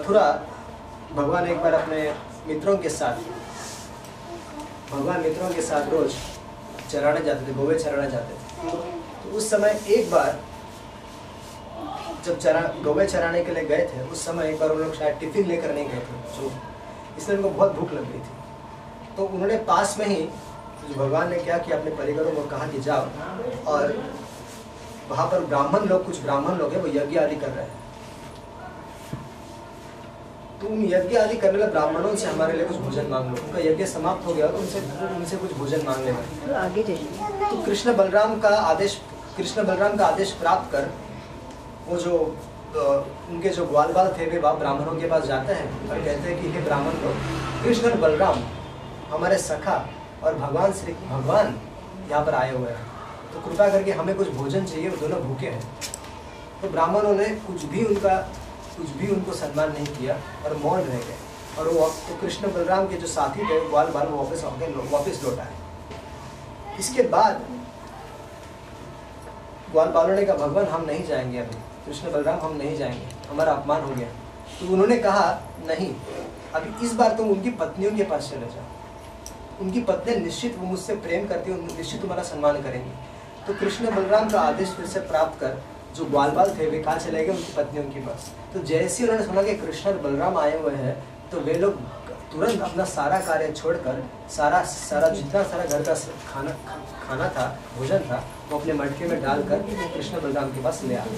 मथुरा भगवान एक बार अपने मित्रों के साथ रोज चराने जाते थे, गोवे चराने जाते थे। तो उस समय एक बार जब गोवे चराने के लिए गए थे, उस समय एक बार उन लोग शायद टिफिन लेकर नहीं गए थे, जो इसलिए उनको बहुत भूख लग रही थी। तो उन्होंने पास में ही भगवान ने क्या किया, अपने परिवारों को कहा कि जाओ, और वहाँ पर कुछ ब्राह्मण लोग हैं, वो यज्ञ आदि कर रहे हैं। तुम यज्ञ आदि करने वाले ब्राह्मणों से हमारे लिए कुछ भोजन मांग लो। उनका यज्ञ समाप्त हो गया तो उनसे कुछ भोजन मांग लेना। तो आगे जाइए। तो कृष्ण बलराम का आदेश प्राप्त कर वो जो उनके जो ग्वाल बाल थे वे ब्राह्मणों के पास जाते हैं और कहते हैं कि हे ब्राह्मण लोग, कृष्ण और बलराम हमारे सखा और भगवान यहाँ पर आए हुए हैं, तो कृपा करके हमें कुछ भोजन चाहिए, वो दोनों भूखे हैं। तो ब्राह्मणों ने कुछ भी उनको सम्मान नहीं किया और मौन रह गए। और वो तो कृष्ण बलराम के जो साथी थे ग्वाल बाल वापस लौट आए। इसके बाद ग्वाल बालों ने कहा, भगवान हम नहीं जाएंगे, अभी कृष्ण बलराम हम नहीं जाएंगे, हमारा अपमान हो गया। तो उन्होंने कहा, नहीं, अभी इस बार तुम उनकी पत्नियों के पास चले जाओ। उनकी पत्नियां निश्चित वो मुझसे प्रेम करती हैं, निश्चित तुम्हारा सम्मान करेंगी। तो कृष्ण बलराम का आदेश फिर से प्राप्त कर जो ग्वाल बाल थे वे कहाँ चले गए, उनकी पत्नियों के पास। तो जैसे उन्होंने सुना कि कृष्ण और बलराम आए हुए हैं, तो वे लोग तुरंत अपना सारा कार्य छोड़कर सारा जितना सारा घर का खाना था, भोजन था, वो अपने मटके में डालकर कृष्ण बलराम के पास ले आए।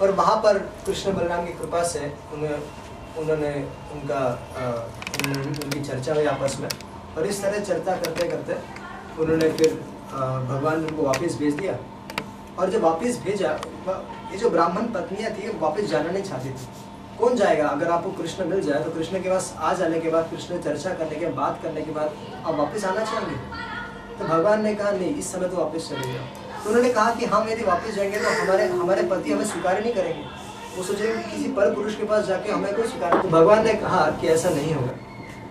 और वहाँ पर कृष्ण बलराम की कृपा से उन्होंने उनकी चर्चा हुई आपस में। और इस तरह चर्चा करते करते उन्होंने फिर भगवान ने उनको वापस भेज दिया। और जब वापस भेजा, ये जो ब्राह्मण पत्नियां थी वापस जाना नहीं चाहती थी। कौन जाएगा? अगर आपको कृष्ण मिल जाए तो कृष्ण के पास आ जाने के बाद, कृष्ण चर्चा करने के बात करने के बाद आप वापस आना चाहेंगे? तो भगवान ने कहा, नहीं, इस समय तो वापस चले जाओ। तो उन्होंने कहा कि हम यदि वापस जाएंगे तो हमारे पति हमें स्वीकार नहीं करेंगे, वो सोचेंगे किसी पर पुरुष के पास जाके हमें कोई स्वीकार। तो भगवान ने कहा कि ऐसा नहीं होगा।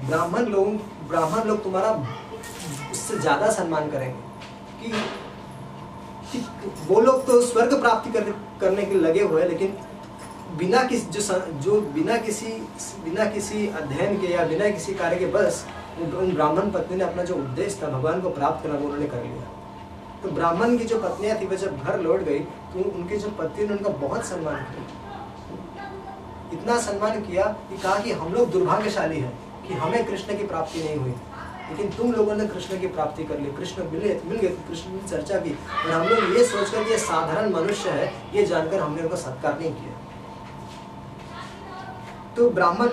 ब्राह्मण लोग तुम्हारा उससे ज्यादा सम्मान करेंगे कि वो लोग तो स्वर्ग प्राप्ति करने के लगे हुए, लेकिन बिना किसी अध्ययन के या बिना किसी कार्य के बस उन ब्राह्मण पत्नी ने अपना जो उद्देश्य था भगवान को प्राप्त करना, वो उन्होंने कर लिया। तो ब्राह्मण की जो पत्नियां थी, वे जब घर लौट गई तो उनके जो पति ने उनका बहुत सम्मान किया, इतना सम्मान किया कि कहा कि हम लोग दुर्भाग्यशाली हैं कि हमें कृष्ण की प्राप्ति नहीं हुई, लेकिन तुम लोगों ने कृष्ण की प्राप्ति कर ली, कृष्ण मिल गए, कृष्ण की चर्चा की, और हम लोग ये सोचकर ये साधारण मनुष्य है, ये जानकर हमने उनका सत्कार नहीं किया। तो ब्राह्मण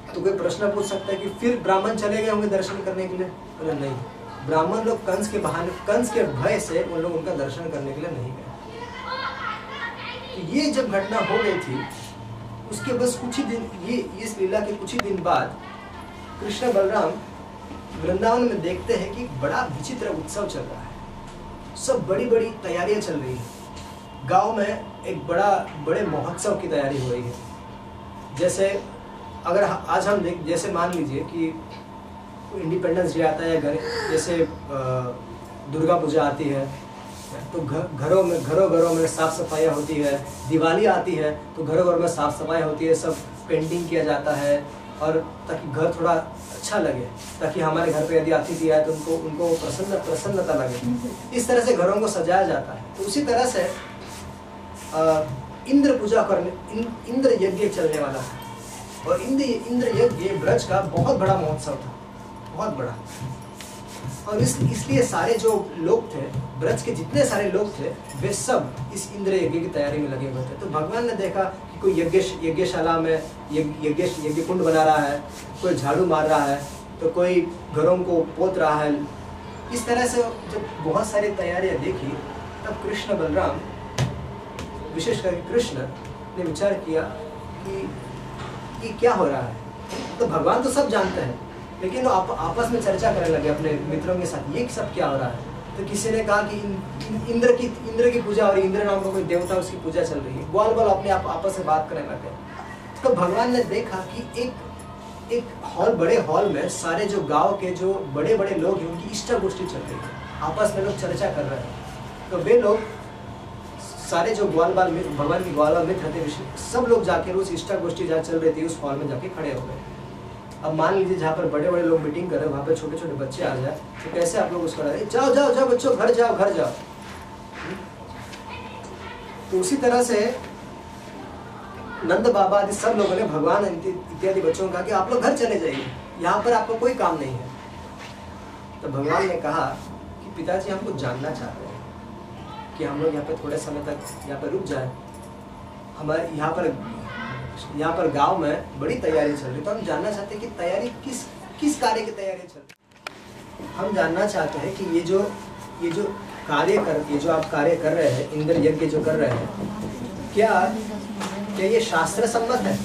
तो कोई प्रश्न पूछ सकता है कि फिर ब्राह्मण चले गए होंगे दर्शन करने के लिए? बोले नहीं, ब्राह्मण लोग कंस के भय से उन लोग उनका दर्शन करने के लिए नहीं गए। तो ये जब घटना हो गई थी, उसके बस कुछ ही दिन, ये इस लीला के कुछ ही दिन बाद कृष्ण बलराम वृंदावन में देखते हैं कि बड़ा विचित्र उत्सव चल रहा है, सब बड़ी बड़ी तैयारियां चल रही है। गांव में एक बड़े महोत्सव की तैयारी हो रही है। जैसे अगर आज हम जैसे मान लीजिए कि इंडिपेंडेंस डे आता है, या जैसे दुर्गा पूजा आती है, तो घरों में साफ सफाइयाँ होती है। दिवाली आती है तो घरों में साफ सफाई होती है, सब पेंटिंग किया जाता है, और ताकि घर थोड़ा अच्छा लगे, ताकि हमारे घर पे यदि अतिथि आए तो उनको प्रसन्नता लगे। इस तरह से घरों को सजाया जाता है। तो उसी तरह से इंद्र पूजा करने, इंद्र यज्ञ चलने वाला है, और इंद्र यज्ञ ब्रज का बहुत बड़ा महोत्सव था, बहुत बड़ा। और इसलिए सारे जो लोग थे, ब्रज के जितने सारे लोग थे, वे सब इस इंद्र यज्ञ की तैयारी में लगे हुए थे। तो भगवान ने देखा कि कोई यज्ञशाला में यज्ञ कुंड बना रहा है, कोई झाड़ू मार रहा है, तो कोई घरों को पोत रहा है। इस तरह से जब बहुत सारी तैयारियां देखी, तब कृष्ण बलराम, विशेष करके कृष्ण ने विचार किया कि ये क्या हो रहा है। तो भगवान तो सब जानते हैं, लेकिन वो आपस में चर्चा करने लगे अपने मित्रों के साथ, ये सब क्या हो रहा है। तो किसी ने कहा कि इंद्र की पूजा हो रही है, इंद्र नाम का कोई देवता, उसकी पूजा चल रही है। ग्वाल बाल अपने आपस में बात करने लगे। तो भगवान ने देखा कि एक बड़े हॉल में सारे जो गांव के जो बड़े बड़े लोग हैं, उनकी इष्टा गोष्ठी चल रही है, आपस में लोग चर्चा कर रहे हैं। तो वे लोग सारे जो भगवान की ग्वाल बाल मित्र थे, सब लोग जाके रोज इष्टा गोष्ठी जहाँ चल रही थी उस हॉल में जाके खड़े हो गए। अब मान लीजिए जहाँ पर बड़े बड़े लोग मीटिंग कर रहे हैं वहाँ पे छोटे छोटे बच्चे आ जाए तो कैसे आप लोग उसको जाओ जाओ जाओ बच्चों घर जाओ घर जाओ। तो उसी तरह से नंद बाबा आदि सब लोगों ने भगवान इत्यादि बच्चों को कहा कि आप लोग घर चले जाइए, यहाँ पर आपको कोई काम नहीं है। तो भगवान ने कहा कि पिताजी हमको जानना चाहते हैं कि हम लोग यहाँ पे थोड़े समय तक यहाँ पर रुक जाए। हमारे यहाँ पर गांव में बड़ी तैयारी चल रही, तो हम जानना चाहते हैं कि तैयारी किस कार्य की तैयारी चल रही। हम जानना चाहते हैं कि ये जो आप कार्य कर रहे हैं, इंद्र यज्ञ जो कर रहे हैं, क्या ये शास्त्र सम्मत है?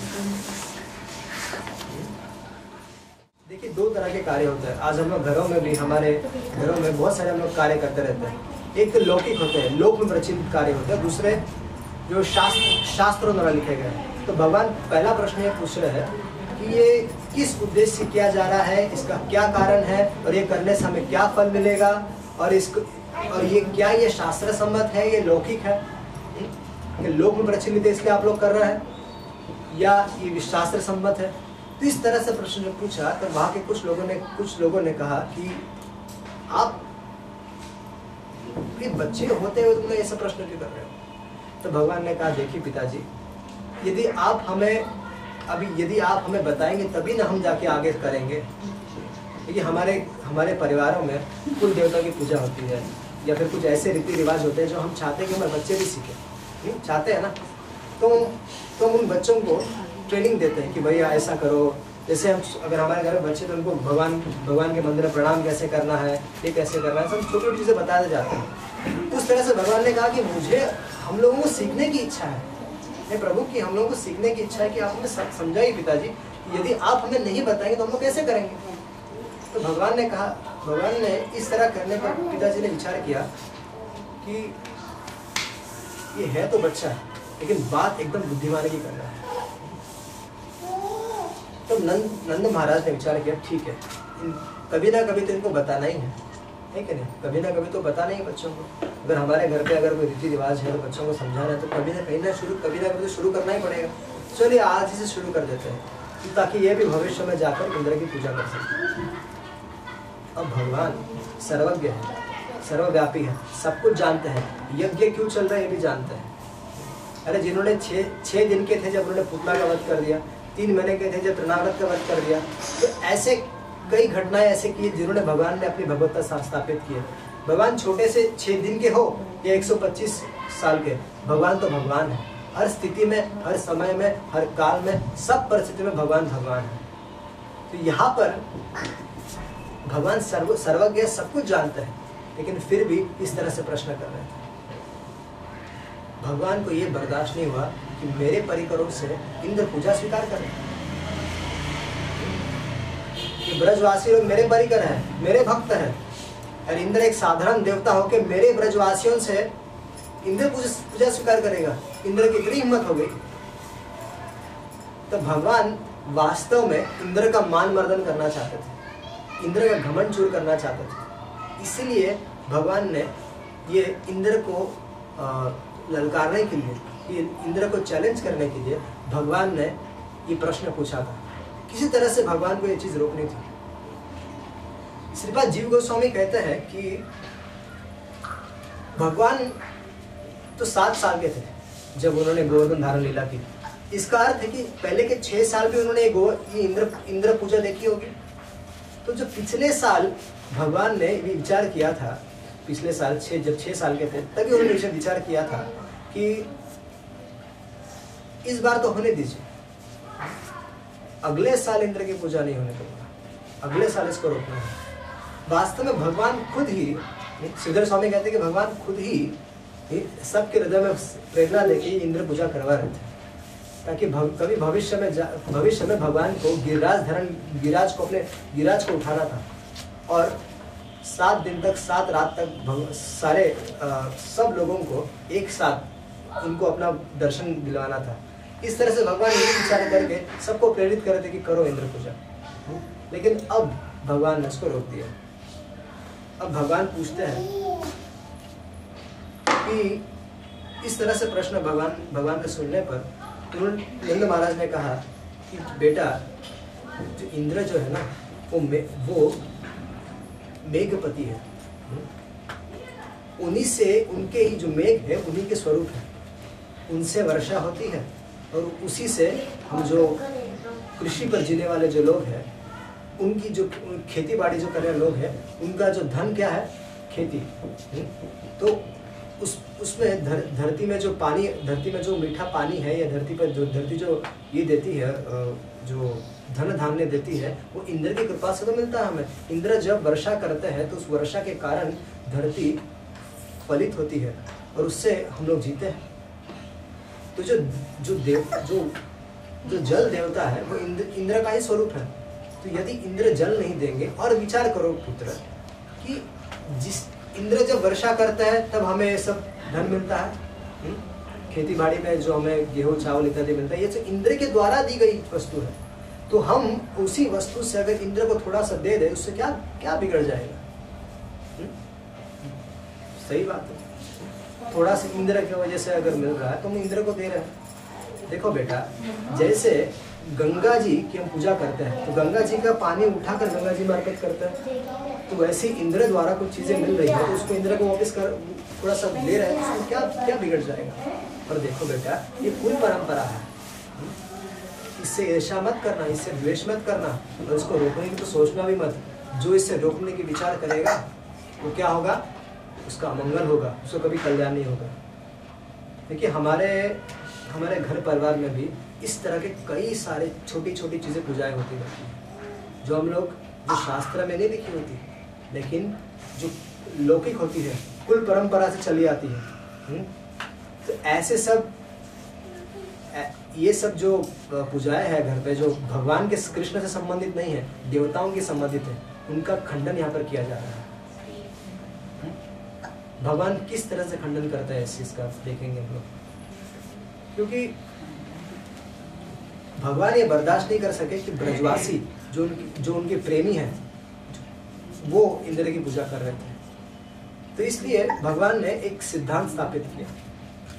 देखिए, दो तरह के कार्य होते हैं। आज हम लोग घरों में भी, हमारे घरों में बहुत सारे हम लोग कार्य करते रहते हैं। एक तो लौकिक होते हैं, लोक में प्रचलित कार्य होते हैं, दूसरे जो शास्त्रों द्वारा लिखे गए हैं। तो भगवान पहला प्रश्न ये पूछ रहे हैं कि ये किस उद्देश्य से किया जा रहा है, इसका क्या कारण है, और ये करने से हमें क्या फल मिलेगा, और ये क्या ये शास्त्र सम्मत है, ये लौकिक है, ये लोक में प्रचलित है इसलिए आप लोग कर रहे हैं, या ये शास्त्र सम्मत है। तो इस तरह से प्रश्न जब पूछा तो वहाँ के कुछ लोगों ने कहा कि आप ये बच्चे होते हुए तुम लोग ऐसा प्रश्न क्यों कर रहे हो? तो भगवान ने कहा, देखिए पिताजी, यदि आप हमें बताएंगे तभी ना हम जाके आगे करेंगे। क्योंकि हमारे परिवारों में कुल देवता की पूजा होती है, या फिर कुछ ऐसे रीति रिवाज होते हैं जो हम चाहते हैं कि हमारे बच्चे भी सीखें, चाहते हैं ना। तो हम उन बच्चों को ट्रेनिंग देते हैं कि भैया ऐसा करो। जैसे अगर हमारे घर में बच्चे तो उनको भगवान के मंदिर में प्रणाम कैसे करना है, ये कैसे करना है, सब छोटी छोटी चीज़ें बताते जाते हैं। उस तरह से भगवान ने कहा कि हम लोगों को सीखने की इच्छा है, प्रभु की हम लोगों को सीखने की इच्छा है कि आप हमें समझाइए पिताजी, यदि आप हमें नहीं बताएंगे तो हम लोग कैसे करेंगे। तो भगवान ने इस तरह करने पर पिताजी ने विचार किया कि ये है तो बच्चा है, लेकिन बात एकदम बुद्धिमानी की कर रहा है। तो नंद महाराज ने विचार किया, ठीक है, कभी ना कभी तो इनको बताना ही है कि नहीं, कभी ना कभी तो बताना ही बच्चों को। अगर हमारे घर पे अगर कोई रीति रिवाज है तो बच्चों को समझाना है, तो कभी ना कभी तो शुरू करना ही पड़ेगा। चलिए आज ही से शुरू कर देते हैं, ताकि ये भी भविष्य में जाकर इंद्र की पूजा कर सके। अब भगवान सर्वज्ञ है, सर्वव्यापी है, सब कुछ जानते हैं, यज्ञ क्यों चल रहा है ये भी जानते हैं। अरे जिन्होंने 6 दिन के थे जब उन्होंने पुतना का वध कर दिया, 3 महीने के थे जब तृणाव्रत का वध कर दिया, तो ऐसे कई घटनाएं ऐसे की जिन्होंने भगवान ने अपनी भगवत्ता स्थापित की है। भगवान छोटे से 6 दिन के हो या 125 साल के, भगवान तो भगवान है। हर स्थिति में, हर समय में, हर काल में, सब परिस्थिति में भगवान है। तो यहाँ पर भगवान सर्वज्ञ, सब कुछ जानते हैं, लेकिन फिर भी इस तरह से प्रश्न कर रहे थे। भगवान को ये बर्दाश्त नहीं हुआ कि मेरे परिकरों से इंद्र पूजा स्वीकार करें। कि ब्रजवासी लोग मेरे परिकर हैं, मेरे भक्त हैं, और इंद्र एक साधारण देवता होकर मेरे ब्रजवासियों से इंद्र पूजा स्वीकार करेगा। इंद्र की इतनी हिम्मत हो गई। तो भगवान वास्तव में इंद्र का मान मर्दन करना चाहते थे, इंद्र का घमंड चूर करना चाहते थे। इसलिए भगवान ने ये इंद्र को ललकारने के लिए, इंद्र को चैलेंज करने के लिए भगवान ने ये प्रश्न पूछा था। किसी तरह से भगवान को ये चीज रोकनी थी। श्रीपाद जीव गोस्वामी कहते हैं कि भगवान तो 7 साल के थे जब उन्होंने गोवर्धन धारण लीला की। इसका अर्थ है कि पहले के 6 साल भी उन्होंने ये इंद्र पूजा देखी होगी। तो जो पिछले साल भगवान ने भी विचार किया था, पिछले साल जब 6 साल के थे तभी उन्होंने विचार किया था कि इस बार तो होने दीजिए, अगले साल इंद्र की पूजा नहीं होने दूंगा, अगले साल इसको रोकना है। वास्तव में भगवान खुद ही, श्रीधर स्वामी कहते हैं कि भगवान खुद ही सबके हृदय में प्रेरणा लेके इंद्र पूजा करवा रहे थे, ताकि कभी भविष्य में भगवान को गिरिराज को उठाना था। और 7 दिन तक, 7 रात तक सारे सब लोगों को एक साथ उनको अपना दर्शन दिलवाना था। इस तरह से भगवान ये विचार करके सबको प्रेरित कर रहे थे कि करो इंद्र पूजा। लेकिन अब भगवान ने इसको रोक दिया। अब भगवान पूछते हैं कि इस तरह से प्रश्न भगवान के सुनने पर नंद महाराज ने कहा कि बेटा, जो इंद्र जो है ना वो मेघपति है। उन्हीं से, उनके ही जो मेघ है उन्हीं के स्वरूप है, उनसे वर्षा होती है और उसी से हम जो कृषि पर जीने वाले जो लोग हैं, उनकी जो खेती बाड़ी जो करने वाले लोग हैं, उनका जो धन क्या है? खेती। तो उसमें धरती में जो पानी, धरती में जो मीठा पानी है, या धरती जो ये देती है, जो धन धान्य देती है, वो इंद्र की कृपा से तो मिलता है हमें। इंद्र जब वर्षा करते हैं तो उस वर्षा के कारण धरती फलित होती है और उससे हम लोग जीते हैं। तो जो जल देवता है वो इंद्र का ही स्वरूप है। तो यदि इंद्र जल नहीं देंगे, और विचार करो पुत्र कि जिस इंद्र जब वर्षा करता है तब हमें सब धन मिलता है, खेती बाड़ी में जो हमें गेहूं चावल इत्यादि मिलता है, ये सब इंद्र के द्वारा दी गई वस्तु है। तो हम उसी वस्तु से अगर इंद्र को थोड़ा सा दे दे, उससे क्या क्या बिगड़ जाएगा? सही बात है। थोड़ा सा इंद्र की वजह से अगर मिल रहा है तो हम इंद्र को दे रहे हैं। देखो बेटा, जैसे गंगा जी की हम पूजा करते हैं तो गंगा जी का पानी उठाकर गंगा जी में अर्पित करते हैं, तो वैसे इंद्र द्वारा कुछ चीजें मिल रही है तो उसको इंद्र को वापस कर थोड़ा सा दे रहे हैं, तो क्या क्या बिगड़ जाएगा? और देखो बेटा, ये कुल परंपरा है, इससे ईर्ष्या मत करना, इससे द्वेष मत करना, और इसको रोकने की तो सोचना भी मत। जो इससे रोकने की विचार करेगा वो क्या होगा? उसका अमंगल होगा, उसको कभी कल्याण नहीं होगा। देखिए हमारे घर परिवार में भी इस तरह के कई सारे छोटी छोटी चीजें पूजाएं होती रहती हैं, जो हम लोग, जो शास्त्र में नहीं लिखी होती, लेकिन जो लौकिक होती है, कुल परंपरा से चली आती है। तो ऐसे सब, ये सब जो पूजाएं हैं घर पे, जो भगवान के, कृष्ण से संबंधित नहीं है, देवताओं के संबंधित है, उनका खंडन यहाँ पर किया जा रहा है। भगवान किस तरह से खंडन करता है इस चीज का देखेंगे हम लोग, क्योंकि भगवान ये बर्दाश्त नहीं कर सके कि ब्रजवासी जो उनके प्रेमी हैं वो इंद्र की पूजा कर रहे थे। तो इसलिए भगवान ने एक सिद्धांत स्थापित किया,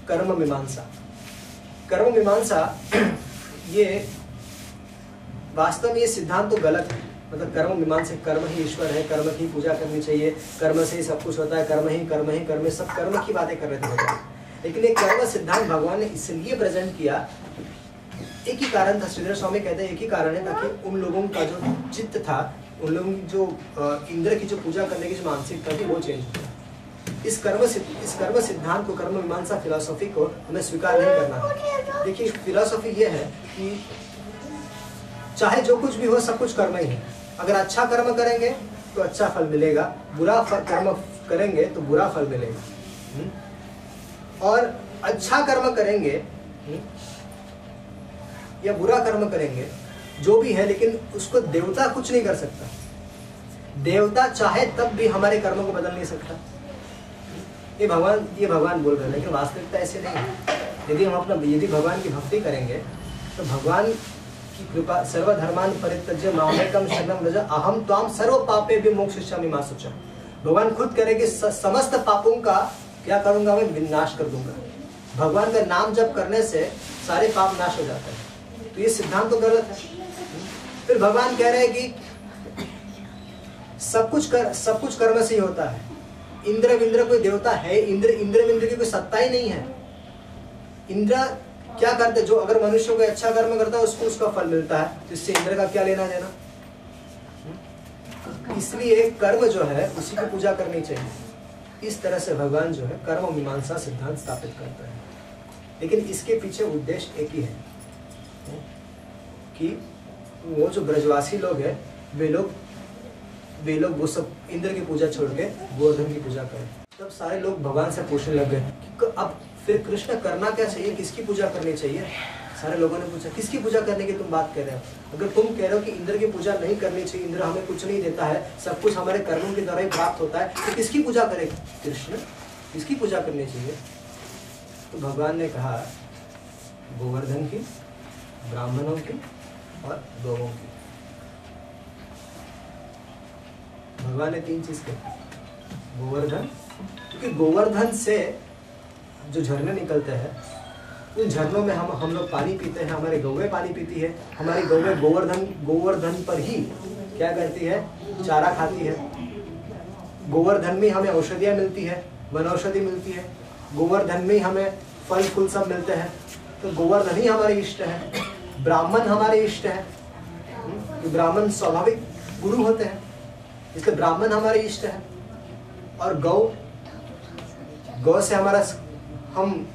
कर्म मीमांसा। कर्म मीमांसा ये वास्तव में ये सिद्धांत तो गलत है। मतलब कर्म मीमांसा, कर्म ही ईश्वर है, कर्म की पूजा करनी चाहिए, कर्म से ही सब कुछ होता है, कर्म ही सब कर्म की बातें कर रहे थे भगवान। लेकिन एक कर्म सिद्धांत भगवान ने इसलिए प्रेजेंट किया, एक ही कारण था। श्रीधर स्वामी कहते हैं एक ही कारण है, ताकि उन लोगों का जो चित्त था, उन लोगों की जो इंद्र की जो पूजा करने की जो मानसिकता थी वो चेंज हुआ। इस कर्म सिद्धांत को, कर्म मीमांसा फिलॉसफी को हमें स्वीकार नहीं करना है। देखिए फिलॉसफी ये है कि चाहे जो कुछ भी हो सब कुछ कर्म ही है। अगर अच्छा कर्म करेंगे तो अच्छा फल मिलेगा, बुरा कर्म करेंगे तो बुरा फल मिलेगा। और अच्छा कर्म करेंगे या बुरा कर्म करेंगे, जो भी है, लेकिन उसको देवता कुछ नहीं कर सकता। देवता चाहे तब भी हमारे कर्मों को बदल नहीं सकता। ये भगवान बोल रहे हैं, लेकिन वास्तविकता ऐसे नहीं है। यदि भगवान की भक्ति करेंगे तो भगवान की कृपा, सर्वधर्मान परित्यज्य मामेकम शरणं व्रज अहम त्वाम सर्व पापेभ्यो मोक्षयिष्यामि मा शुचः। भगवान खुद कह रहे कि समस्त पापों का क्या करूंगा, मैं विनाश कर दूंगा। भगवान का नाम जप करने से सारे पाप नाश हो जाते हैं। तो ये सिद्धांत तो गलत है। फिर भगवान कह रहे हैं कि सब कुछ कर्म से ही होता है। इंद्र कोई देवता है? इंद्र की कोई सत्ता ही नहीं है। इंद्र क्या करते, जो अगर मनुष्य को अच्छा कर्म करता है उसको उसका फल मिलता है, तो इससे इंद्र का क्या लेना देना। इसलिए कर्म जो है उसी की पूजा करनी चाहिए। इस तरह से भगवान जो है कर्म मीमांसा सिद्धांत स्थापित करता है। लेकिन इसके पीछे उद्देश्य एक ही है कि वो जो ब्रजवासी लोग हैं वे लोग वो सब इंद्र की पूजा छोड़ के गोवर्धन की पूजा करें। तब सारे लोग भगवान से पूछने लग गए कि अब फिर कृष्ण करना क्या चाहिए, किसकी पूजा करनी चाहिए। सारे लोगों ने पूछा किसकी पूजा करने की तुम बात कर रहे हो? अगर तुम कह रहे हो कि इंद्र की पूजा नहीं करनी चाहिए, इंद्र हमें कुछ नहीं देता है, सब कुछ हमारे कर्मों के द्वारा ही प्राप्त होता है, तो किसकी पूजा करेगा कृष्ण? किसकी पूजा करनी चाहिए? तो भगवान ने कहा गोवर्धन की, ब्राह्मणों की और गौओं की। भगवान ने तीन चीज कही। गोवर्धन, क्योंकि गोवर्धन से जो झरने निकलते हैं, उन झरनों में हम लोग पानी पीते हैं, हमारे गौवें पानी पीती है, हमारी गौवें गोवर्धन पर ही क्या करती है, चारा खाती है। गोवर्धन में हमें औषधियाँ मिलती है, वन औषधि मिलती है, गोवर्धन में हमें फल फूल सब मिलते हैं। तो गोवर्धन ही हमारे इष्ट है, ब्राह्मण हमारे इष्ट है। ब्राह्मण स्वाभाविक गुरु होते हैं, इसलिए ब्राह्मण हमारे इष्ट है। और गौ से हमारा हम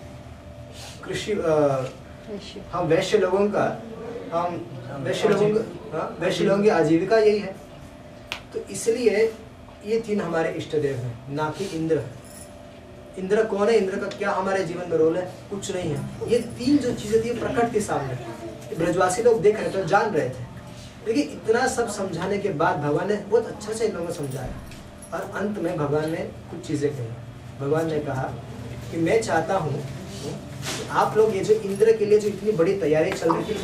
कृषि हम वैश्य लोगों की आजीविका यही है। तो इसलिए ये तीन हमारे इष्ट देव हैं, ना कि इंद्र। इंद्र कौन है? इंद्र का क्या हमारे जीवन में रोल है? कुछ नहीं है। ये तीन जो चीजें थी प्रकट थी सामने, ब्रजवासी लोग देख रहे थे, जान रहे थे। लेकिन इतना सब समझाने के बाद भगवान ने बहुत अच्छा से इन लोगों को समझाया, और अंत में भगवान ने कुछ चीजें कही। भगवान ने कहा कि मैं चाहता हूँ आप लोग, ये जो इंद्र के लिए जो इतनी बड़ी तैयारी चल रही थी,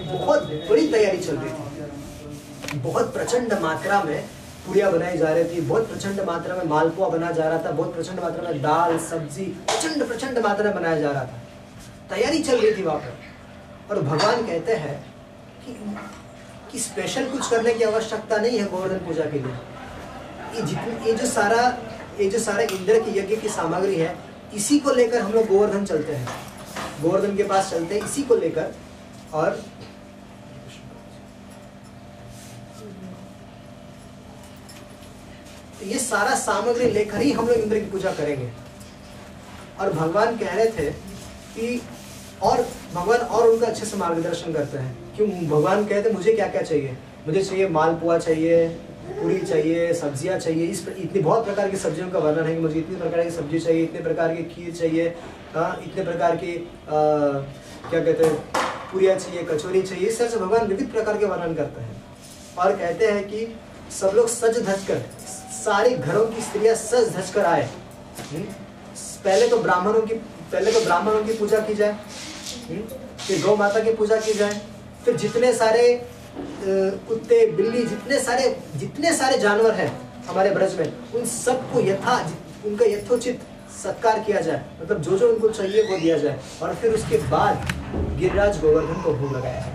बहुत बड़ी तैयारी चल रही थी, बहुत प्रचंड मात्रा में पूड़ियाँ बनाई जा रही थी, बहुत प्रचंड मात्रा में मालपुआ बना जा रहा था, बहुत प्रचंड मात्रा में दाल सब्जी प्रचंड मात्रा में बनाया जा रहा था, तैयारी चल रही थी वहाँ पर। और भगवान कहते हैं कि स्पेशल कुछ करने की आवश्यकता नहीं है गोवर्धन पूजा के लिए। ये जो सारा इंद्र की यज्ञ की सामग्री है, इसी को लेकर हम लोग गोवर्धन चलते हैं, गोवर्धन के पास चलते हैं इसी को लेकर। और ये सारा सामग्री लेकर ही हम लोग इंद्र की पूजा करेंगे। और भगवान कह रहे थे कि और भगवान और उनका अच्छे से मार्गदर्शन करते हैं। क्यों? भगवान कहते मुझे क्या क्या चाहिए, मुझे चाहिए मालपुआ चाहिए, पूरी चाहिए, सब्जियां चाहिए, इतनी बहुत प्रकार की सब्जियों का वर्णन है कि मुझे इतनी प्रकार की सब्जी चाहिए, इतने प्रकार की खीर चाहिए, इतने प्रकार की क्या कहते हैं पूरियाँ चाहिए, कचौरी चाहिए। इस तरह से भगवान विविध प्रकार के वर्णन करते हैं। और कहते हैं कि सब लोग सज धज कर, सारी घरों की स्त्रियां सज धज कर आए। पहले तो ब्राह्मणों की पूजा की जाए, फिर गौ माता की पूजा की जाए, फिर जितने सारे कुत्ते बिल्ली जितने सारे जानवर हैं हमारे ब्रज में, उन सबको उनका यथोचित सत्कार किया जाए, मतलब जो जो उनको चाहिए वो दिया जाए। और फिर उसके बाद गिरिराज गोवर्धन को भोग लगाया है।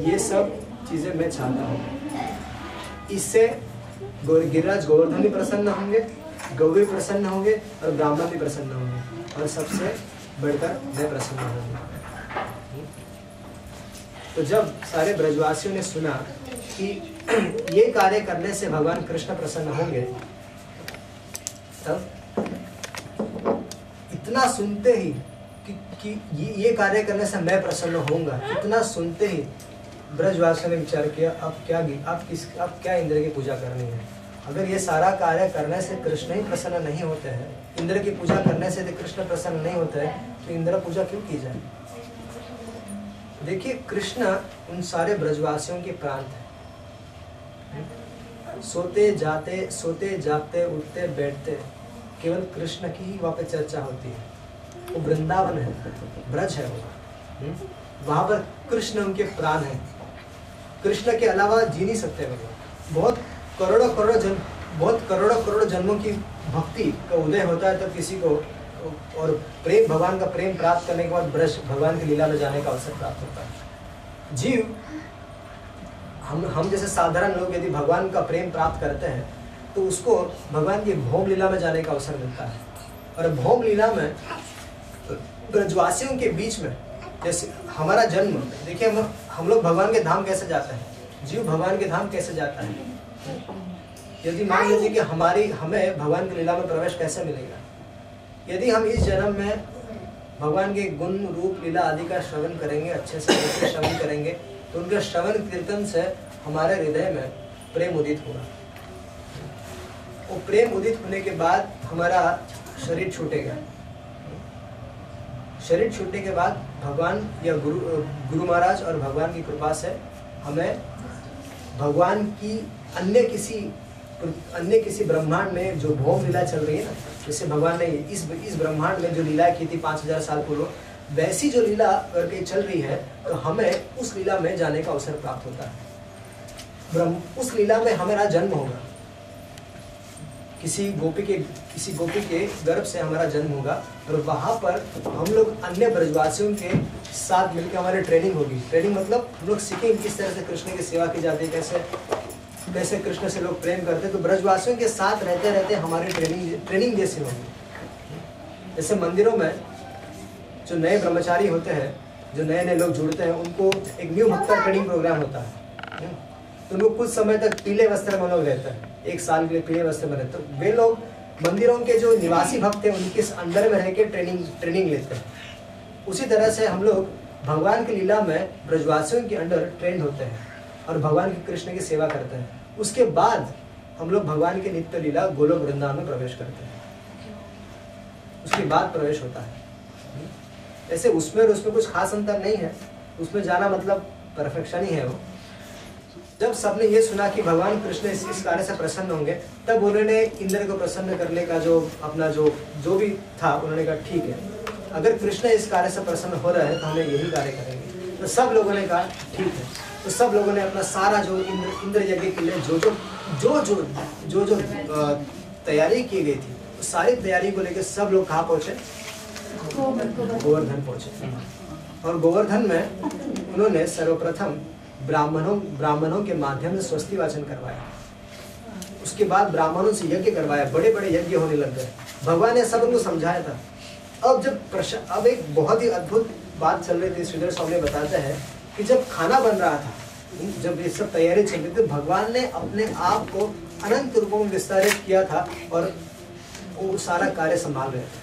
ये सब चीजें मैं चाहता हूँ। इससे गिरिराज गोवर्धन भी प्रसन्न होंगे, गौ भी प्रसन्न होंगे, और ब्राह्मण भी प्रसन्न होंगे, और सबसे बढ़कर मैं प्रसन्न होंगे। तो जब सारे ब्रजवासियों ने सुना कि ये कार्य करने से भगवान कृष्ण प्रसन्न होंगे, तब इतना सुनते ही कि ये कार्य करने से मैं प्रसन्न होऊंगा, इतना सुनते ही ब्रजवासियों ने विचार किया अब क्या इंद्र की पूजा करनी है। अगर ये सारा कार्य करने से कृष्ण ही प्रसन्न नहीं होते हैं, इंद्र की पूजा करने से कृष्ण प्रसन्न नहीं होते हैं, तो इंद्र पूजा क्यों की जाए। देखिए, कृष्ण उन सारे ब्रजवासियों के प्राण थे। सोते जागते उठते बैठते केवल कृष्ण की ही वहाँ पे चर्चा होती है। वो वृंदावन है, ब्रज है वो, वहाँ पर कृष्ण उनके प्राण है। कृष्ण के अलावा जी नहीं सकते वो। बहुत करोड़ों जन्मों की भक्ति का उदय होता है तब किसी को, और प्रेम, भगवान का प्रेम प्राप्त करने के बाद ब्रज भगवान की लीला में जाने का अवसर प्राप्त होता है। जीव हम जैसे साधारण लोग यदि भगवान का प्रेम प्राप्त करते हैं तो उसको भगवान की भोग लीला में जाने का अवसर मिलता है। और भोग लीला में ब्रजवासियों के बीच में, जैसे हमारा जन्म, देखिए हम लोग भगवान के धाम कैसे जाते हैं, जीव भगवान के धाम कैसे जाता है। यदि मान लीजिए कि हमें भगवान की लीला में प्रवेश कैसे मिलेगा, यदि हम इस जन्म में भगवान के गुण रूप लीला आदि का श्रवण करेंगे, अच्छे से श्रवण करेंगे, तो उनके श्रवण कीर्तन से हमारे हृदय में प्रेम उदित होगा। वो प्रेम उदित होने के बाद हमारा शरीर छूटेगा। शरीर छूटने के बाद भगवान या गुरु महाराज और भगवान की कृपा से हमें भगवान की अन्य किसी ब्रह्मांड में जो भोग लीला चल रही है ना, जैसे भगवान ने इस ब्रह्मांड में जो लीला की थी 5000 साल पूर्व, वैसी जो लीला करके चल रही है, तो हमें उस लीला में जाने का अवसर प्राप्त होता है। उस लीला में हमारा जन्म होगा। किसी गोपी के गर्भ से हमारा जन्म होगा और वहाँ पर हम लोग अन्य ब्रजवासियों के साथ मिलकर हमारी ट्रेनिंग होगी। ट्रेनिंग मतलब हम लोग सीखेंगे किस तरह से कृष्ण की सेवा की जाती है, कैसे कृष्ण से लोग प्रेम करते हैं। तो ब्रजवासियों के साथ रहते रहते हमारी ट्रेनिंग जैसी होगी। जैसे मंदिरों में जो नए ब्रह्मचारी होते हैं, जो नए नए लोग जुड़ते हैं, उनको एक न्यू भक्ता ट्रेनिंग प्रोग्राम होता है। तो उनको कुछ समय तक पीले वस्त्र में लोग रहते हैं, 1 साल के लिए पीले वस्त्र में रहते हैं। वे लोग मंदिरों के जो निवासी भक्त हैं उनके अंडर में रह के ट्रेनिंग लेते हैं। उसी तरह से हम लोग भगवान की लीला में ब्रजवासियों के अंडर ट्रेंड होते हैं और भगवान की कृष्ण की सेवा करते हैं। उसके बाद हम लोग भगवान की नित्य लीला गोलोक वृंदावन में प्रवेश करते हैं। उसके बाद प्रवेश होता है। ऐसे उसमें और उसमें कुछ खास अंतर नहीं है। उसमें जाना मतलब परफेक्शन ही है वो। जब सबने ये सुना कि भगवान कृष्ण इस कार्य से प्रसन्न होंगे, तब उन्होंने इंद्र को प्रसन्न करने का जो अपना जो भी था, उन्होंने कहा ठीक है, अगर कृष्ण इस कार्य से प्रसन्न हो रहे हैं तो हमें यही कार्य करेंगे। तो सब लोगों ने कहा ठीक है। तो सब लोगों ने अपना सारा जो इंद्र यज्ञ के लिए जो तैयारी की गई थी, तो सारी तैयारी को लेकर सब लोग कहाँ पहुंचे? गोवर्धन पहुंचे। और गोवर्धन में उन्होंने सर्वप्रथम ब्राह्मणों के माध्यम से स्वस्ति वाचन करवाया। उसके बाद ब्राह्मणों से यज्ञ करवाया, बड़े बड़े यज्ञ होने लग गए। भगवान ने सब उनको समझाया था। अब एक बहुत ही अद्भुत बात चल रही थी। श्रीधर स्वामी बताते हैं कि जब खाना बन रहा था, जब ये सब तैयारी चल रही थी, भगवान ने अपने आप को अनंत रूपों में विस्तारित किया था और वो सारा कार्य संभाल रहे थे।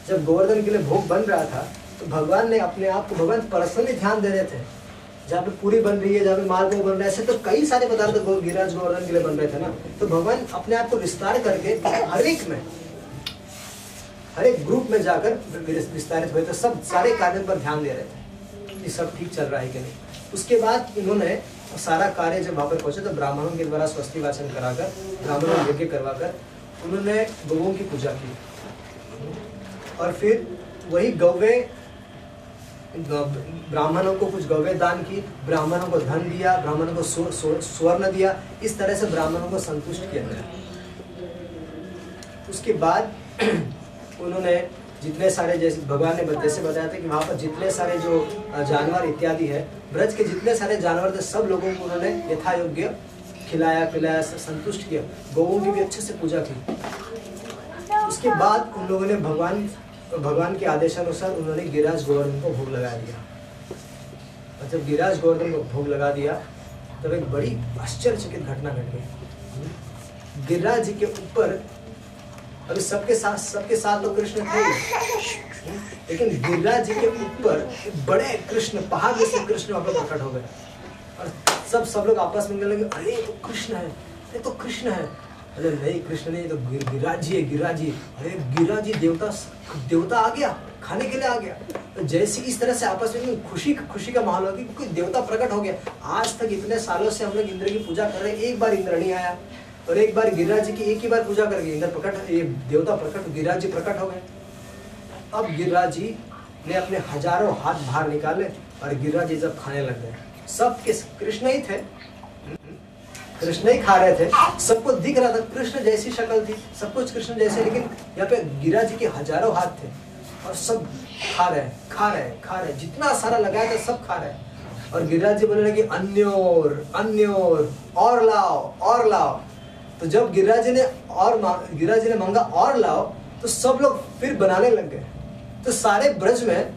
जब गोवर्धन के लिए भोग बन रहा था, तो भगवान ने अपने आप को, भगवान पर्सनली ध्यान दे रहे थे। जहाँ पे पूरी बन रही है, जहाँ पे मालपुआ बन रहा है, ऐसे तो कई सारे पदार्थ गिरिराज गोवर्धन के लिए बन रहे थे ना। तो भगवान अपने आप को विस्तार करके हर एक ग्रुप में जाकर विस्तारित हुए थे। सब सारे कार्यों पर ध्यान दे रहे थे कि सब ठीक चल रहा है कि नहीं। उसके बाद इन्होंने सारा कार्य जब वहाँ पर पहुंचे, तो ब्राह्मणों के द्वारा स्वस्ति वाचन कराकर, ब्राह्मणों को यज्ञ करवाकर उन्होंने गौओं की पूजा की। और फिर वही गौवे, ब्राह्मणों को कुछ गौवे दान की, ब्राह्मणों को धन दिया, ब्राह्मणों को स्वर्ण दिया। इस तरह से ब्राह्मणों को संतुष्ट किया गया। उसके बाद उन्होंने जितने सारे, जैसे भगवान ने जैसे बताया था कि वहाँ पर जितने सारे जो जानवर इत्यादि है, ब्रज के जितने सारे जानवर थे, सब लोगों को उन्होंने यथा योग्य खिलाया पिलाया, संतुष्ट किया। गौओं की भी अच्छे से पूजा की। उसके बाद उन लोगों ने भगवान के आदेशानुसार उन्होंने गिरिराज गोवर्धन को भोग लगा दिया। और जब गिरिराज गोवर्धन को भोग लगा दिया, तब एक बड़ी आश्चर्यचकित घटना घट गई। गिरिराज जी के ऊपर, अभी सबके साथ तो कृष्ण थे, लेकिन गिरिराज जी के ऊपर बड़े कृष्ण, पहाड़ जैसे कृष्ण वहां पर प्रकट हो गए। और सब लोग आपस में लगे, अरे ये तो कृष्ण है, ये तो कृष्ण है। अरे नहीं, कृष्ण नहीं, तो गिरिराज जी है, गिरिराज जी। अरे गिरिराज जी देवता आ गया, खाने के लिए आ गया। तो जैसे इस तरह से आपस में खुशी का माहौल हो गया, कोई देवता प्रकट हो गया। आज तक इतने सालों से हम लोग इंद्र की पूजा कर रहे हैं, एक बार इंद्र नहीं आया, और एक बार गिरिराज जी की एक ही बार पूजा करके इंद्र प्रकट, ये देवता प्रकट, गिरिराज जी प्रकट हो गए। अब गिरिराज जी ने अपने हजारों हाथ बाहर निकाले और गिरिराज जी जब खाने लग गए, सब कृष्ण ही थे, कृष्ण ही खा रहे थे। सबको दिख रहा था कृष्ण जैसी शक्ल थी, सब कुछ कृष्ण जैसे, लेकिन यहाँ पे गिरिराज जी के हजारों हाथ थे और सब खा रहे, जितना सारा लगाया था सब खा रहे। और गिरिराज जी बोलने लगे अन्योर और लाओ। तो जब गिरिराज जी ने मांगा और लाओ, तो सब लोग फिर बनाने लग गए। तो सारे ब्रज में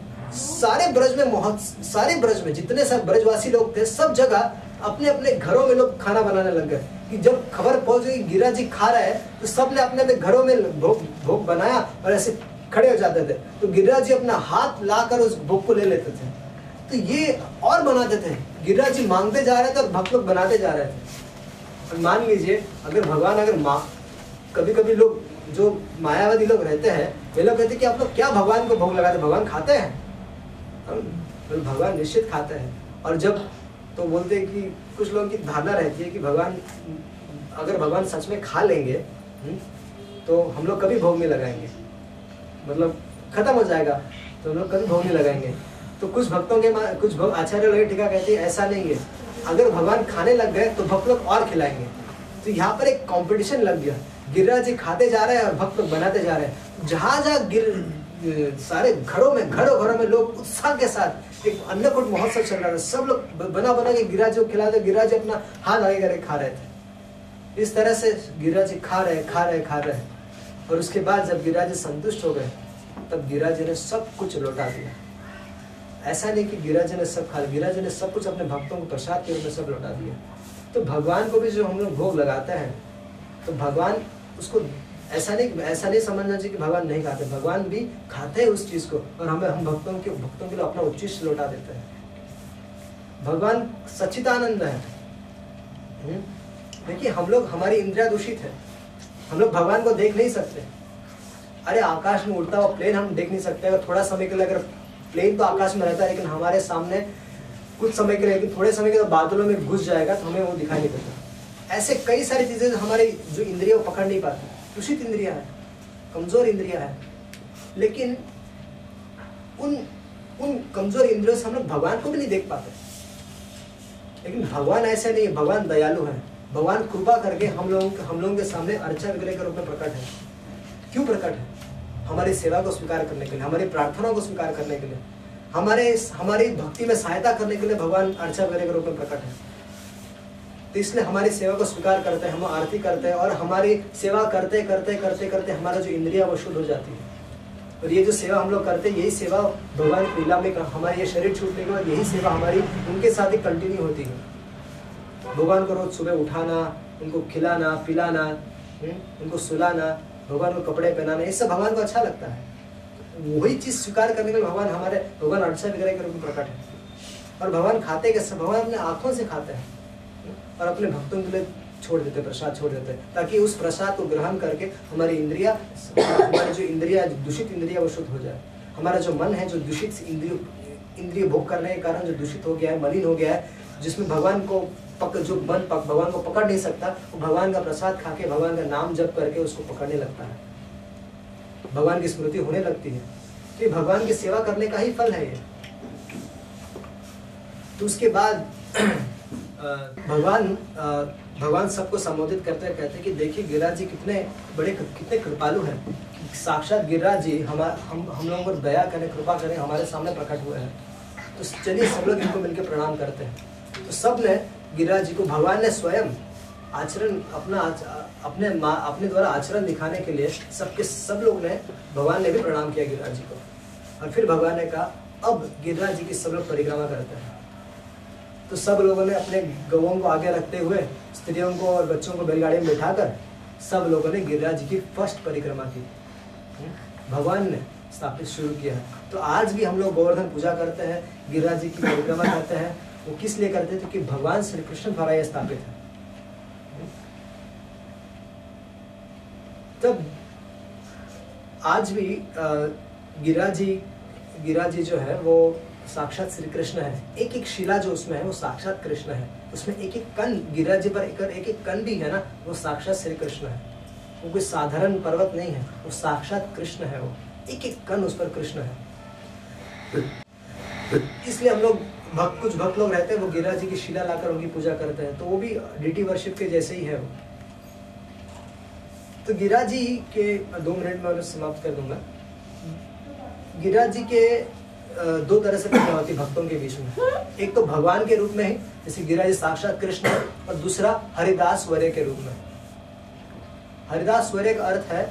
जितने सारे ब्रजवासी लोग थे, सब जगह अपने अपने घरों में लोग खाना बनाने लग गए। कि जब खबर पहुंच गई गिरिराज जी खा रहे हैं, तो सब ने अपने अपने घरों में भोग बनाया और ऐसे खड़े हो जाते थे। तो गिरिराज जी अपना हाथ लाकर उस भोग को ले लेते थे। तो ये और बनाते थे, गिरिराज जी मांगते जा रहे थे और भक्त लोग बनाते जा रहे थे। और मान लीजिए अगर कभी लोग जो मायावादी लोग रहते हैं, वे लोग कहते हैं कि आप लोग क्या भगवान को भोग लगाते, भगवान खाते हैं? भगवान निश्चित खाते हैं। और जब तो बोलते हैं कि कुछ लोगों की धारणा रहती है कि अगर भगवान सच में खा लेंगे तो हम लोग कभी भोग नहीं लगाएंगे, मतलब खत्म हो जाएगा, तो हम लोग कभी भोग नहीं लगाएंगे। तो कुछ भक्तों के कुछ आचार्य लोग टीका कहते हैं ऐसा नहीं है, अगर भगवान खाने लग गए तो भक्त लोग और खिलाएंगे। तो यहाँ पर एक कंपटीशन लग गया। गिरिराज जी खाते जा रहे हैं और भक्त लोग बनाते जा रहे हैं। जहाँ जहाँ सारे घरों में लोग उत्साह के साथ एक अन्नकूट महोत्सव चल रहा था। सब लोग बना बना के गिरिराज जी को खिलाते, गिरिराज जी अपना हाथ आगे करके खा रहे थे। इस तरह से गिरिराज जी खा रहे और उसके बाद जब गिरिराज जी संतुष्ट हो गए तब गिरिराज जी ने सब कुछ लौटा दिया। ऐसा नहीं कि गिरिराज जी ने सब खा लिया, गिरिराज जी ने सब कुछ अपने भक्तों को प्रसाद के रूप में सब लौटा दिया। तो भगवान को भी जो हम लोग भोग लगाते हैं तो भगवान उसको ऐसा नहीं समझना चाहिए कि भगवान नहीं खाते, भगवान भी खाते हैं उस चीज को और हम भक्तों के लिए अपना उच्चिष्ट लौटा देते हैं। भगवान सच्चिदानंद है। देखिए हम लोग, हमारी इंद्रिया दूषित है, हम लोग भगवान को देख नहीं सकते। अरे आकाश में उड़ता हुआ प्लेन हम देख नहीं सकते। अगर थोड़ा समय के लिए, अगर प्लेन तो आकाश में रहता है लेकिन हमारे सामने कुछ समय के लिए, थोड़े समय के लिए बादलों में घुस जाएगा तो हमें वो दिखाई नहीं देता। ऐसे कई सारी चीजें हमारी जो इंद्रिया वो पकड़ नहीं पाती। दूषित इंद्रिया है, कमजोर इंद्रिया है, लेकिन उन कमजोर इंद्रियों से हम लोग भगवान को भी नहीं देख पाते। लेकिन भगवान ऐसे नहीं है, भगवान दयालु है। भगवान कृपा करके हम लोगों के सामने अर्चा विग्रह के रूप में प्रकट है। क्यों प्रकट है? हमारी सेवा को स्वीकार करने के लिए, हमारी प्रार्थनाओं को स्वीकार करने के लिए, हमारी भक्ति में सहायता करने के लिए भगवान अर्चा विग्रह के रूप में प्रकट है। तो इसलिए हमारी सेवा को स्वीकार करते हैं, हम आरती करते हैं और हमारी सेवा करते करते हमारा जो इंद्रिया वो शुद्ध हो जाती है। और ये जो सेवा हम लोग करते हैं, यही सेवा भगवान की लीला में, हमारे ये शरीर छूटने के बाद यही सेवा हमारी उनके साथ ही कंटिन्यू होती है। भगवान को रोज सुबह उठाना, उनको खिलाना पिलाना, उनको सुलाना, भगवान को कपड़े पहनाना, ये सब भगवान को अच्छा लगता है। वही चीज स्वीकार करने के लिए भगवान अर्चा विग्रह के रूप में प्रकट है। और भगवान खाते कैसे? भगवान अपने आंखों से खाते हैं और अपने भक्तों के लिए छोड़ देते, प्रसाद छोड़ देते, ताकि उस प्रसाद को ग्रहण करके हमारी जो इंद्रिया दूषित इंद्रिया वो शुद्ध हो जाए। हमारा जो मन है, जो दूषित इंद्रिय भोग करने के कारण जो दूषित हो गया है, मलिन हो गया है, जिसमें भगवान को भगवान को पकड़ नहीं सकता, वो भगवान का प्रसाद खा के, भगवान का नाम जप करके उसको पकड़ने लगता है, भगवान की स्मृति होने लगती है। तो ये भगवान की सेवा करने का ही फल है ये। तो उसके बाद भगवान सबको संबोधित करते हैं, कहते हैं कि देखिए गिरिराज जी कितने कृपालु हैं। साक्षात गिरिराज जी हम लोगों पर दया करें, कृपा करें, हमारे सामने प्रकट हुए हैं। तो चलिए सब लोग इनको मिलकर प्रणाम करते हैं। तो सब ने गिरिराज जी को, भगवान ने स्वयं आचरण अपने द्वारा आचरण दिखाने के लिए सब लोग ने, भगवान ने भी प्रणाम किया गिरिराज जी को। और फिर भगवान ने कहा अब गिरिराज जी की सब लोग परिक्रमा करते हैं। तो सब लोगों ने अपने गौओं को आगे रखते हुए, स्त्रियों को और बच्चों को बैलगाड़ी में बिठाकर सब लोगों ने गिरिराज जी की फर्स्ट परिक्रमा की। भगवान ने स्थापित शुरू किया है। तो आज भी हम लोग गोवर्धन पूजा करते हैं, गिरिराज जी की परिक्रमा करते हैं। वो किस लिए करते हैं? क्योंकि भगवान श्री कृष्ण द्वारा यह स्थापित है। तब आज भी गिरिराज जी जो है वो साक्षात श्री कृष्ण है। एक एक शिला जो उसमें है वो साक्षात कृष्ण है। उसमें एक एक कण, गिरिराज जी पर एक एक कण भी है ना, वो साक्षात श्री कृष्ण है। वो कोई साधारण पर्वत नहीं है, वो साक्षात कृष्ण है। वो एक एक कण उस पर कृष्ण है। इसलिए हम लोग कुछ भक्त लोग रहते हैं, वो गिरिराज जी की शिला लाकर उनकी पूजा करते हैं। तो वो भी डीटी वर्शिप के जैसे ही है वो। तो गिरिराज जी के 2 मिनट में समाप्त कर दूंगा। गिरिराज जी के 2 तरह से पूजा होती है भक्तों के बीच में। एक तो भगवान के रूप में है, जैसे गिरिराज जी साक्षात कृष्ण है, और दूसरा हरिदास वर्य के रूप में। हरिदास वर्य का अर्थ है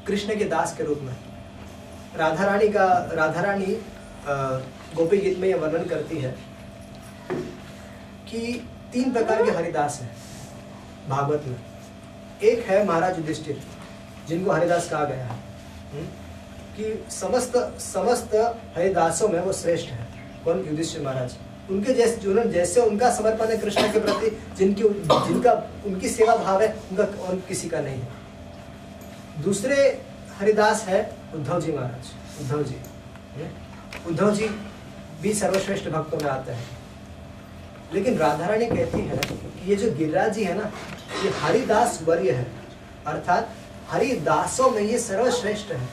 कृष्ण के दास के रूप में। राधा रानी गोपी गीत में यह वर्णन करती है कि 3 प्रकार के हरिदास हैं भागवत में। एक है महाराज युधिष्ठिर, जिनको हरिदास कहा गया है कि समस्त हरिदासों में वो श्रेष्ठ है। कौन? युधिष्ठिर महाराज। उनके जैसे उनका समर्पण है कृष्ण के प्रति, उनकी सेवा भाव है, उनका और किसी का नहीं है। दूसरे हरिदास है उद्धव जी महाराज। उद्धव जी भी सर्वश्रेष्ठ भक्तों में आते हैं। लेकिन राधा रानी कहती है कि ये जो गिरिराज जी है ना, ये हरिदास वर्य है, अर्थात हरिदासों में ये सर्वश्रेष्ठ है।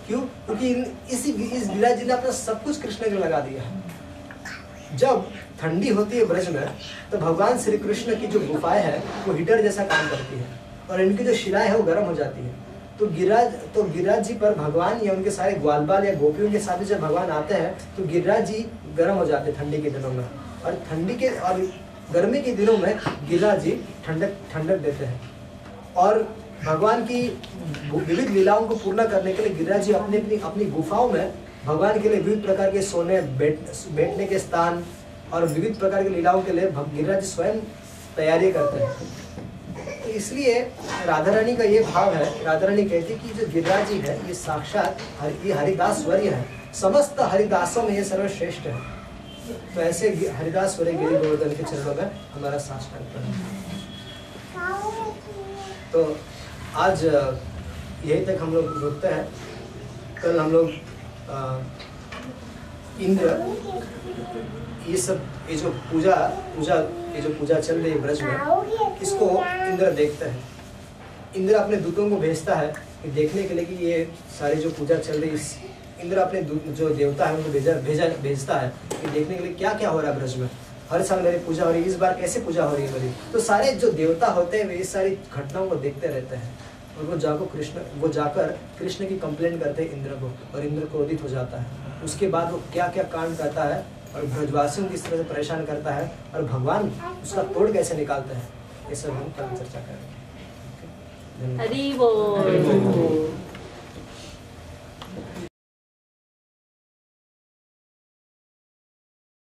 क्यों? क्योंकि इस गिरिराज जी ने अपना सब कुछ कृष्ण के लगा दिया है। जब ठंडी होती है ब्रज में, तो भगवान श्री कृष्ण की जो गुफाएं है वो हीटर जैसा काम करती है। और इनकी जो शिलाएं है वो गर्म हो जाती है। तो गिरिराज जी पर भगवान या उनके सारे ग्वाल बाल या गोपियों के साथ जब भगवान आते हैं तो गिरिराज जी गर्म हो जाते हैं ठंडी के दिनों में, और गर्मी के दिनों में गिरिराज जी ठंडक देते हैं। और भगवान की विविध लीलाओं को पूर्ण करने के लिए गिरिराज जी अपनी गुफाओं में भगवान के लिए विविध प्रकार के सोने, बैठने के स्थान और विविध प्रकार की लीलाओं के लिए गिरिराज जी स्वयं तैयारी करते हैं। तो इसलिए राधा रानी का ये भाव है, राधा रानी कहती है कि जो गिरिराज जी है ये साक्षात ये हरिदास वर्य है, समस्त हरिदासों में ये सर्वश्रेष्ठ है। तो ऐसे हरिदास वर्य गिरि गोवर्धन के चरणों में हमारा साष्टांग प्रणाम। तो आज यही तक हम लोग रुकते हैं। कल हम लोग इंद्र ये जो पूजा चल रही है ब्रज में, इसको इंद्र देखते हैं। इंद्र अपने दूतों को भेजता है कि देखने के लिए कि ये सारी जो पूजा चल रही है, इंद्र अपने जो देवता है उनको भेजता है कि देखने के लिए क्या क्या हो रहा है ब्रज में। हर साल मेरी पूजा हो रही है, इस बार कैसे पूजा हो रही है मेरी। तो सारे जो देवता होते हैं वे इस सारी घटनाओं को देखते रहते हैं, और वो जाकर कृष्ण की कंप्लेंट करते हैं इंद्र को, और इंद्र क्रोधित हो जाता है। उसके बाद वो क्या क्या कांड करता है और ब्रजवासियों को किस तरह से परेशान करता है और भगवान उसका तोड़ कैसे निकालते हैं, ये सब हम कल चर्चा करेंगे। हरि बोल।